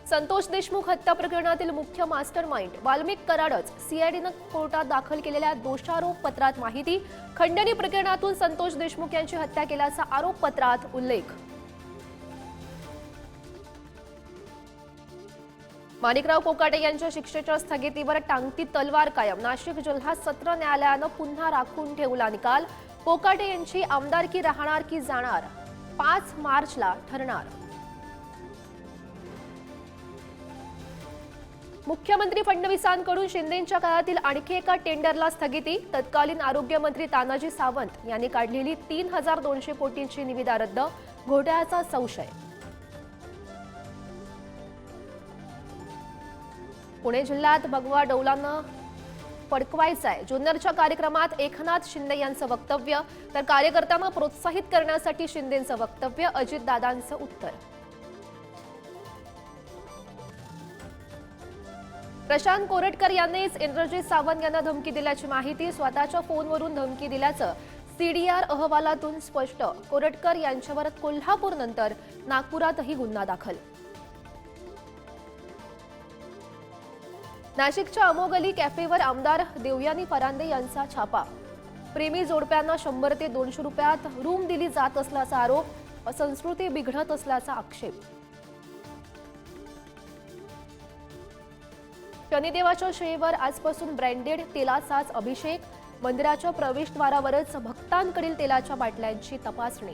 संतोष देशमुख हत्या प्रकरणातील मुख्य मास्टरमाइंड वाल्मिक कराडच सीआयडीनं कोर्टात दाखल केलेल्या दोषारोप पत्रात माहिती। खंडणी प्रकरणातून संतोष देशमुख यांची हत्या केल्याचा आरोपपत्रात उल्लेख। माणिकराव कोकाटे यांच्या शिक्षेच्या स्थगितीवर टांगती तलवार कायम। नाशिक जिल्हा सत्र न्यायालयानं पुन्हा राखून ठेवला निकाल। कोकाटे यांची आमदारकी राहणार की जाणार 5 मार्चला ठरणार। मुख्यमंत्री फडणवीसांकडून शिंदेंच्या काळातील आणखी एका टेंडरला स्थगिती। तत्कालीन आरोग्यमंत्री तानाजी सावंत यांनी काढलेली 3200 कोटींची निविदा रद्द। घोटाळ्याचा संशय। पुणे जिल्ह्यात भगवा डौलानं फडकवायचाय। जुन्नरच्या कार्यक्रमात एकनाथ शिंदे यांचं वक्तव्य तर कार्यकर्त्यांना प्रोत्साहित करण्यासाठी शिंदेंचं वक्तव्य। अजितदादांचं उत्तर। प्रशांत कोरटकर यांनीच इंद्रजीत सावंत यांना धमकी दिल्याची माहिती। स्वतःच्या फोनवरून धमकी दिल्याचं सीडीआर अहवालातून स्पष्ट। कोरटकर यांच्यावर कोल्हापूरनंतर नागपुरातही गुन्हा दाखल। नाशिकच्या अमोगली कॅफेवर आमदार देवयानी फरांदे यांचा छापा। प्रेमी जोडप्यांना 100 ते 200 रुपयात रूम दिली जात असल्याचा आरोप। संस्कृती बिघडत असल्याचा आक्षेप। शनिदेवाच्या शिवेवर आजपासून ब्रँडेड तेलाचाच अभिषेक। मंदिराच्या प्रवेशद्वारावरच भक्तांकडील तेलाच्या बाटल्यांची तपासणी।